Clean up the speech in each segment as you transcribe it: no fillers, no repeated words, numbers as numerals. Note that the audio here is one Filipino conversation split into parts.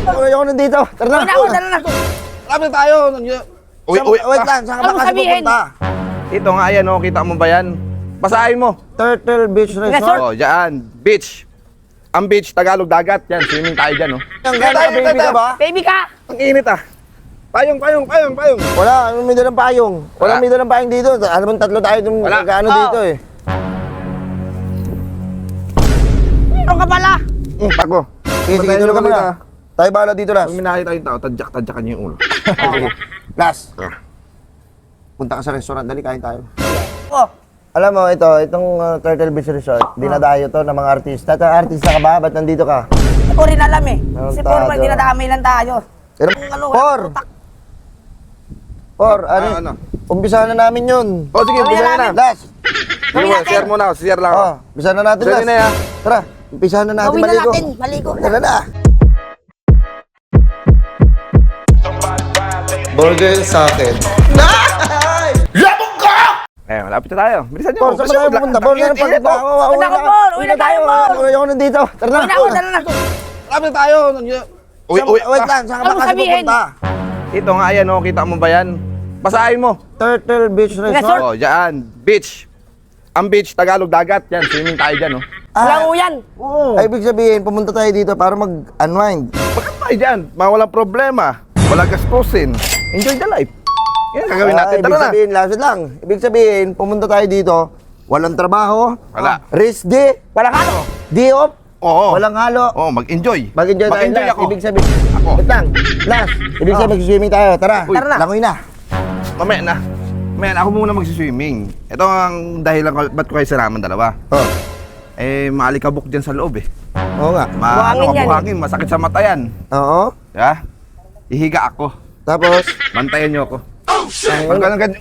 Ayoko na dito. Tara na. Tara na. Lapit tayo. Uy, Wait lang, saan ka ba Ano kasi sabihin? pupunta? Ito nga yan, oh. Kita mo ba yan? Basahin mo. Turtle Beach Resort. Oh, dyan. Beach. Ang beach, Tagalog, dagat. Yan, swimming tayo dyan, oh. Ang gano'n ka, baby ka ba? Baby ka! Ang init, ah. Payong. Wala, may dalang payong. Wala may dalang payong dito. Alam mo, tatlo tayo itong Wala. nagkaano Oh. dito eh. Meron ka pala! Ako. Sige, Patayin dito mo ka ulit, muna. Tayo bahala dito, Las. Pag minahit tayong tao, tadyak-tadyakan niyo yung ulo. Sige. Las, Ah. punta ka sa restaurant. Dali, kain tayo. Oh, Alam mo, itong Turtle Beach Resort, dinadayo to ng mga artista. Artista ka ba? Ba't nandito ka? hindi ko rin alam eh. Kasi Tarantado. formal, dinadamay lang tayo. Pero, Ano, ano? Umpisahan na namin yun. Oh, sige, Gawin bisa na na. Las, Gawin natin. Share mo na, share lang ako. oh, umpisahan na natin, Sige Las. na, ah. Tara, umpisahan na natin Gawin na maligo. natin, maligo na. Tara na. Burger sa akin. Eh, malapit na tayo. Bilisan niyo. Por, saan ba tayo pupunta? Por, Init, pagod na ako. Uwi na ako, Por. Uwi na tayo, Por. Ayoko na dito. Tara na. Tara na. Malapit na tayo. Wait lang, saan ka Ano ba kasi sabihin? pupunta? Ito nga yan, oh. Kita mo ba yan? Basahin mo. Turtle Beach Resort. Resort? Oh, dyan. Beach. Ang beach, Tagalog, dagat. Yan, swimming tayo dyan, oh. Lango yan. Oo. Ay, ibig sabihin, pumunta tayo dito para mag-unwind. Bakit tayo dyan? Walang problema. Walang gastusin. Enjoy the life. Yan, gagawin natin. Ibig Tara na. sabihin, lapit lang. Ibig sabihin, pumunta tayo dito, walang trabaho, Wala. rest day, Walang ano. day off, Oo. walang halo. Oo, mag-enjoy. Mag-enjoy tayo, Mag-enjoy Las. ako. Ibig sabihin, Ako. wait lang, Las. Ibig sabihin, mag-swimming tayo. Tara, Uy. Tara na. langoy na. Mamaya na. Man, ako muna magsiswimming. Ito ang dahilan ko, ba't ko kayo sinaman dalawa. Oh, Eh, maalikabok dyan sa loob, eh. oo nga. Buhangin yan, Mabuhangin, masakit sa mata yan. Oo. Diba? Ihiga ako. Tapos, Bantayan niyo ako. Pag ganun,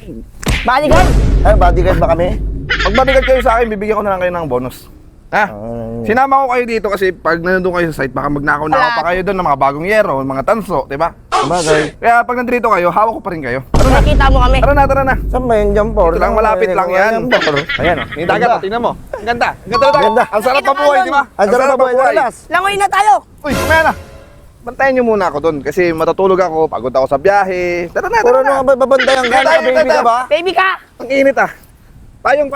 Balikan. ay, bodyguard ba kami? pag mabigat kayo sa akin, bibigyan ko na lang kayo ng bonus. Ha? Sinama ko kayo dito kasi pag nandun kayo sa site, baka magnakaw-nakaw pa kayo doon ng mga bagong yero, mga tanso, di ba? Sabagay. Kaya pag nandito kayo, hawak ko pa rin kayo. Tara na, Nakita mo kami. tara na. Saan ba yung jumper? Ito lang, malapit lang yan. Ayan, oh. Yung dagat, oh, tingnan mo. Ang ganda. Ang ganda na dagat. Ganda. Ang sarap mabuhay, di ba? Ang sarap na buhay, Las. Langoy na tayo. Uy, kumaya na. Bantayan niyo muna ako doon kasi matutulog ako, pagod ako sa biyahe. Tara na, Puro tara na. ano ka ba babantayan ka? Tayo, Baby ka ba? Baby ka. Ang init, ah. Payong.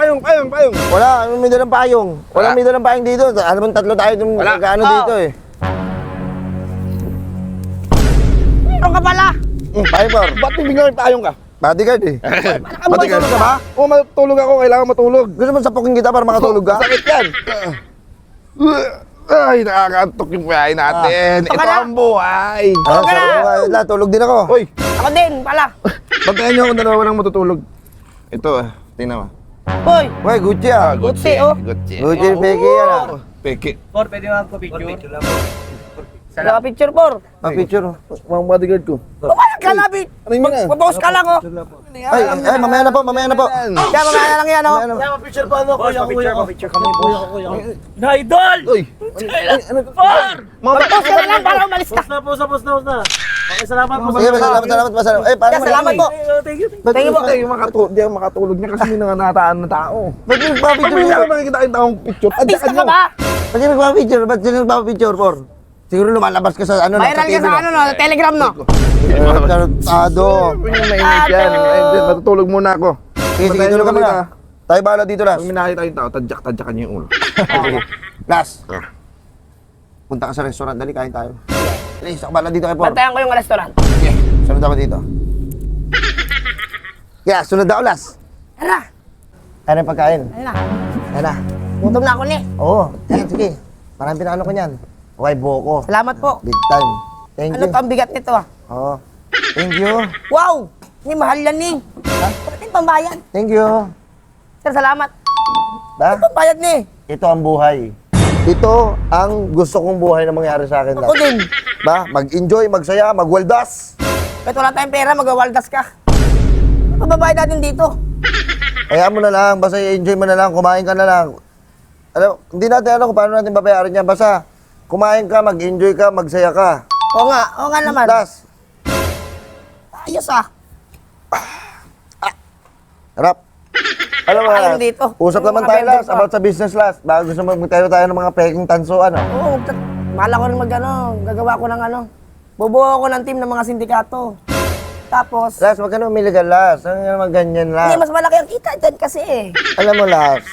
Wala, may dalang payong. Wala. May dalang payong dito. Alam mo, tatlo tayo itong Wala. nagkaano Oh. dito eh. Meron ka pala. Payong, Por. Ba't bibigyan ng payong ka? Bodyguard eh. Matulog ka ba? Oo, matulog ako. Kailangan matulog. Gusto mo sapukin kita para makatulog ka? Sakit yan. Ay, nakakaantok yung buhay natin. Ito Pakala. ang buhay. Ah, sarap ka. Tulog din ako. Uy, Ako din pala. bantayan niyo ako dalawa lang matutulog. Ito, tingnan mo. Hoy. Uy, Gucci ah. Gucci, oh. Gucci. Gucci, peke yan ah. Peke. Por, pwede mo magpa-picture? Wala ka picture, Por. Ang picture. Mga bodyguard ko. Pumayag ka na, Pete. Ano yun na? Mag-post ka lang, oh. Ay, mamaya na po. Kaya mamaya na lang yan, oh. Pa-picture pa ano? Kuya, pa-picture kami, kuya. Na-idol! Uy! Por! Mag-post ka na lang para umalis ka. Post na. Okay, salamat po. Sige, salamat. Eh, paano Kaya salamat po. Thank you. Ba't Thank you po. Di ako makatulog niya kasi may nangangataan na tao. Ba't yung Pag nagpapicture may niya? nakikita kayong taong picture, Artista adyakan ka niyo. ba? Ba't yung nagpapicture? Ba't yung nagpapicture, Por? Siguro lumalabas ka sa ano, Viral ka sa ano, no? Telegram, no? Tarantado. Yun yung mainit yan. Eh, matutulog muna ako. Sige, tulog ka muna. Tayo bahala dito, Las. Pag minahit tayong tao, tadyak-tadyakan niyo yung ulo. Sige. Las, punta ka sa restaurant. Dali, kain tayo. Dali, sa kabala dito kay Por. Bantayan ko yung restaurant. Okay, sunod ako dito. Yeah, sunod ako, Las. Tara. Ano yung pagkain? Ayun na. Yan na. Gutom na ako, ni. Oo, yan, sige. Parang pinano ko niyan. Okay, buko. Salamat po. Big time. Thank Ano you. to ang bigat nito, ah? Oo. Thank you. Wow! Ni mahal yan, ni. Pwede pambayad. Thank you. Sir, salamat. Ba? Pambayad, ni. Ito ang buhay. Ito ang gusto kong buhay na mangyari sa akin. Ako din. Ba? Mag-enjoy, magsaya, magwaldas. Kahit wala tayong pera, magawaldas ka. Pababayad natin dito. Kaya mo na lang, basta i-enjoy mo na lang, kumain ka na lang. Alam, hindi natin alam kung paano natin babayaran yan. Basta kumain ka, mag-enjoy ka, magsaya ka. Oo nga naman. Las, Ayos, ah. harap. Alam mo, Ayun dito. usap naman Mga tayo, vendor Las, pa. about sa business, Las. Baka gusto mo magtayo tayo ng mga peking tanso, ano? Oo, mahal ako rin mag, ano, gagawa ko ng, ano, Bubuo ako ng team ng mga sindikato. Tapos, Las, wag ka na umiligal, Las. Ano naman ganyan, hindi, Las? mas malaki ang kita dyan kasi eh. Alam mo, Las,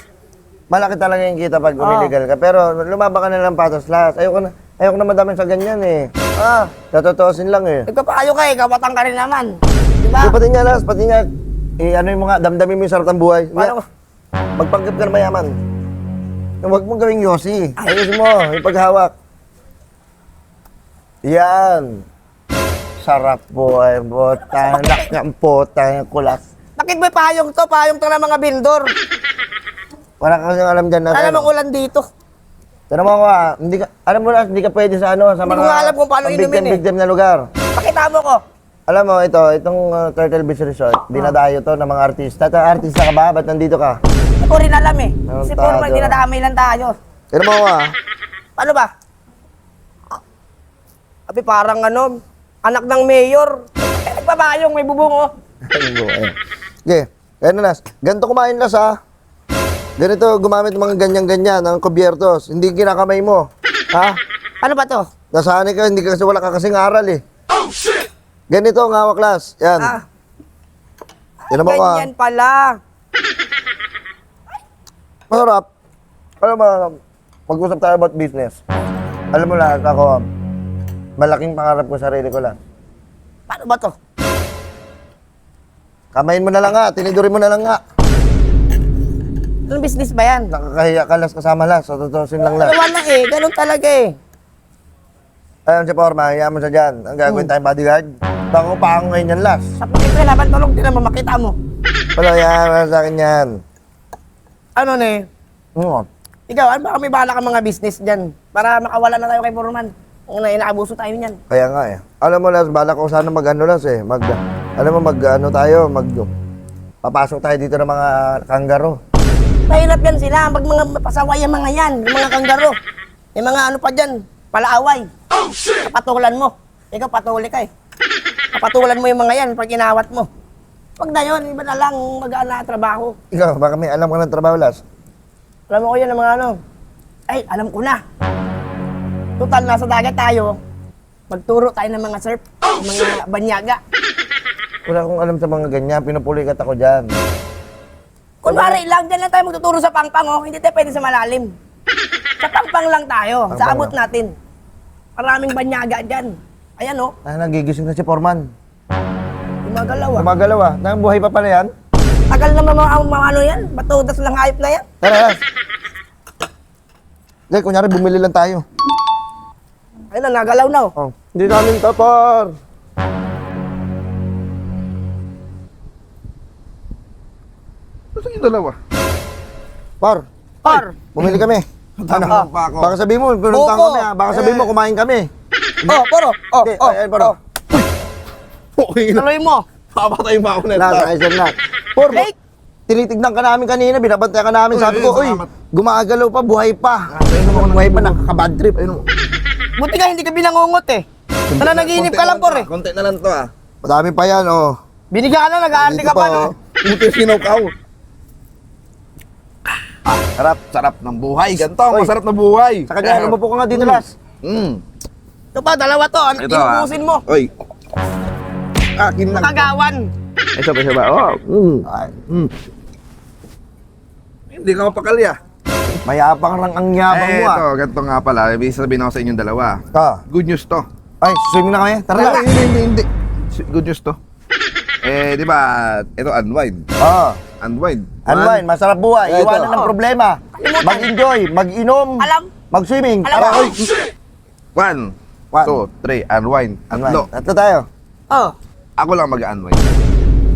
malaki talaga yung kita pag umiligal ka. Pero lumaba ka na lang patas, Las. Ayoko na madami sa ganyan eh. Tatotosin lang eh. Nagpapayo ka eh, kapatang ka rin naman. Diba? So, pati nga, Las, pati nga, ano yung mga, damdamin mo yung sarap ng buhay. Paano? Magpanggap ka na mayaman. Huwag mong gawing yosi. Ayusin mo, yung paghawak. Yan. Sarap buhay, bota, nakang pota, kulas. Bakit may payong to? Payong to ng mga bindor. Wala ka kasing alam dyan na. Alam ang ulan dito. Tanong mo ako hindi ka, alam mo na, hindi ka pwede sa ano, sa Hindi mga ko nga alam kung paano inumin eh. bigdam na lugar. Pakita mo ko. Alam mo, itong Turtle Beach Resort, dinadayo to ng mga artista. Artista ka ba? Ba't nandito ka? Hindi ko rin alam eh. Anong Kasi puro tago? dinadamay lang tayo. Tanong mo ako Paano ba? Abi parang ano, anak ng mayor. Nagpapayong, may bubungo. Okay, ganun Las. Ganito kumain Las ha. Ganito gumamit ng mga ganyan-ganyan, ng kubyertos. Hindi kinakamay mo. Ha? Ano ba to? Nasanay ka, hindi ka kasi wala ka kasing aral eh. Ganito ang hawak Las. Yan. Yan mo ka. Ganyan pala. Masarap. Alam mo, mag-usap tayo about business. Alam mo lahat, ako, malaking pangarap ko sa sarili ko lang. Paano ba to? Kamayin mo na lang nga, tinidurin mo na lang nga. Anong business ba yan? Nakakahiya ka Las kasama Las, so tutusin lang Las. Wala eh, ganun talaga eh. Ayun si Porma, hayaan mo siya dyan. Ang gagawin tayong bodyguard. Bako pa ako ngayon yan Las. Sa pakita laban tulog, di naman makita mo. Wala yan, wala sa akin yan. Ano ne? Ikaw, ano ba may bala ka mga business dyan? Para makawala na tayo kay Foreman. Kung inaabuso tayo niyan. Kaya nga eh. Alam mo Las, bala ko sana mag-ano Las eh. Alam mo mag-ano tayo, papasok tayo dito ng mga kanggaro. Mahirap yan sila. Pag mga pasaway ang mga yan, yung mga kanggaro. Yung mga ano pa dyan, palaaway. Kapatulan mo. Ikaw patuli ka eh. Kapatulan mo yung mga yan pag inawat mo. Pag na yun, iba na lang mag-aan na trabaho. Ikaw, baka may alam ka ng trabaho Las. Alam mo ko yun ang mga ano. Ay, alam ko na. Total, nasa dagat tayo. Magturo tayo ng mga surf, mga banyaga. Wala akong alam sa mga ganyan, pinupulikat ako dyan. Kunwari lang, dyan lang tayo magtuturo sa pangpang, oh. Hindi tayo pwede sa malalim. Sa pangpang lang tayo, sa abot natin. Maraming banyaga dyan. Ayan, oh. Nagigising na si Foreman. Gumagalaw, ah. Gumagalaw ah. Buhay pa pala yan. Tagal na mga ano yan. Batudas lang hayop na yan. Tara, Las. Hindi, kunyari bumili lang tayo. Ayun na, nagalaw na, oh. Oh, hindi namin tapar. Gusto yung dalawa. Par, Par. bumili kami. Ano? pa ako. Baka sabihin mo, pinuntahan Opo. kami ah. Baka sabihin mo, kumain kami. Oh, poro. Oh, Hindi, oh, ay, paro. Okay na. Tuloy mo. Papatay pa ako na Nasa kaisip na. Por, Fake. tinitignan ka namin kanina, binabantayan ka namin. Sabi ko, uy, salamat. gumagalaw pa, buhay pa. Ayun ako Buhay pa, nakaka-bad trip. Ayun. Buti ka, hindi ka binangungot eh. Nanaginip ka lang, por eh. Konti na lang to ah. Madami pa yan, oh. Binigyan ka na, nag-aarte Dito ka pa, no? oh. Buti sinaw-kaw. Sarap ng buhay. Ganito, Oy. masarap na buhay. Sa kanya, lumupo ka nga dito, Las. Ito pa, dalawa to. Ano, Ito ah. inubusin mo. Oy. Akin lang. Kagawan. Ito pa siya ba? Oh. Ay, Hindi ka mapakali ah. mayabang lang ang yabang mo, ah. Ito, ganito nga pala. Ibig sabihin ako sa inyong dalawa. Good news to. Ay, swimming na kami. Tara na. Hindi. Good news to. Di ba, ito unwind. Oo. Unwind. Unwind, masarap buhay. Ito. Iwanan ng problema. Kalimutan. Mag-enjoy, mag-inom, Alam. mag-swimming. Alam Tara, mo. oy. 1, 2, 3, unwind. Unwind. Tatlo. Tatlo tayo. Oh. Ako lang mag-unwind.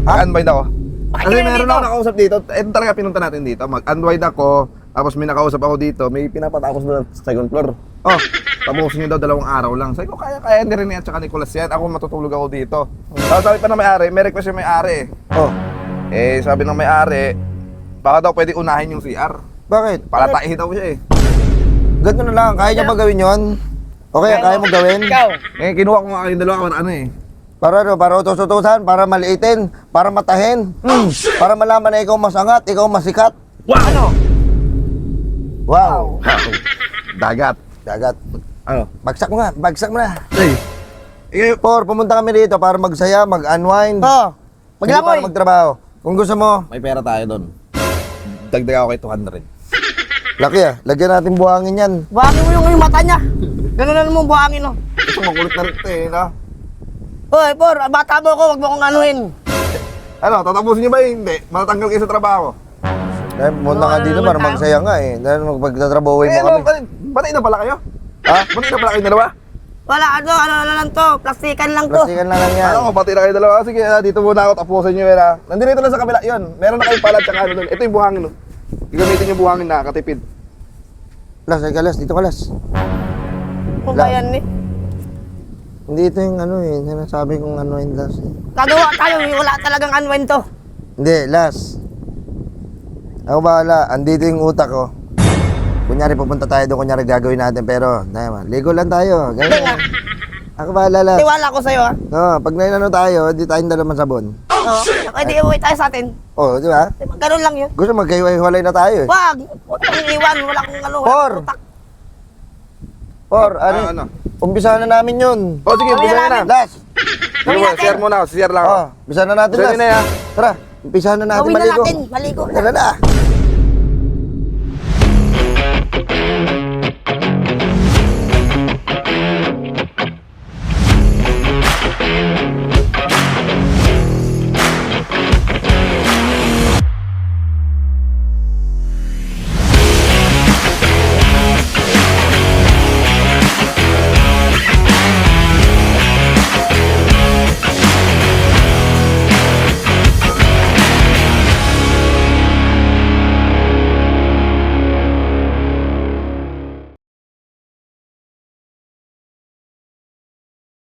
Ha? Mag-unwind ako. Bakit Kasi kayo meron nandito? ako nakausap dito. Ito talaga pinunta natin dito. Mag-unwind ako. Tapos may nakausap ako dito. May pinapatapos doon sa second floor. Oh, tapos niyo daw 2 araw lang. Sabi ko, kaya ni Rene at saka Nicolas yan. Ako matutulog ako dito. Tapos sabi pa ng may-ari, may request yung may-ari. Oh, Sabi ng may-ari, baka daw pwede unahin yung CR. bakit? Palataihin daw siya eh. Ganito na lang. Kaya niya ba gawin yun? Okay, kaya mo gawin? Ikaw. Kinuha ko nga kayong dalawa ano eh. Para ano, para utos-utosan, para maliitin, para matahin. Para malaman na ikaw masangat, ikaw masikat. Ano? Wow. Dagat. Dagat. Ano? Bagsak mo nga, bagsak mo na. Hey. Eh, Por, pumunta kami rito para magsaya, mag-unwind. Oo. Hindi para Maglangoy. magtrabaho. Kung gusto mo, may pera tayo doon. Dagdag ako kay 200. laki ah. Lagyan natin buhangin yan. Buhangin mo yung mata niya. Ganun na mo buhangin, oh. Ito, makulit na rin ito eh, no? Hoy, Por, bata mo ko, wag mo akong anuhin. Ano, tatapusin niyo ba eh? Hindi. Matatanggal kayo sa trabaho. Dahil pumunta ka dito para magsaya nga eh. Dahil magpagtatrabahoy mo Eh, kami. ano, batay na pala kayo? Ha? Batay na pala kayo dalawa? Wala, ano lang to, plastikan lang to. Plastikan na lang yan. Ano ko, batay na kayo dalawa. Sige, dito muna ako, tapusin niyo yun ha. Nandito lang sa kabila yun. Meron na kayong palat tsaka ano doon. Ito yung buhangin, no? Gagamitin yung buhangin na, katipid. Las, ay kalas. Dito kalas. Ano ba yan, eh? Hindi ito yung ano eh. Sinasabi kong ano yung las eh. Gagawa tayo, wala talagang unwind to. Hindi, las. Ako bahala. Andito yung utak ko. Kunyari pupunta tayo doon, kunyari gagawin natin. Pero, naman, ligo lang tayo. Hindi Ganyan. nga, Ako bahala, las. tiwala ko sa'yo, ha. No, pag nainano tayo, di tayong dalaman sabon. Oo, okay, di uwi tayo sa atin. Oh, di ba? Ganun lang yun. Gusto magkahiwalay na tayo eh. Wag, huwag kang iwan, wala kong ano, wala Por. kong utak. Or, ano? ano? Umpisahan na namin yun. O sige, Gawin bisa na. namin. Las. Gawin natin. Share muna, share lang ako. Oh, umpisahan na natin, Sige las. na yan. Tara, umpisahan na natin Gawin na maligo. natin, maligo na. Tara na.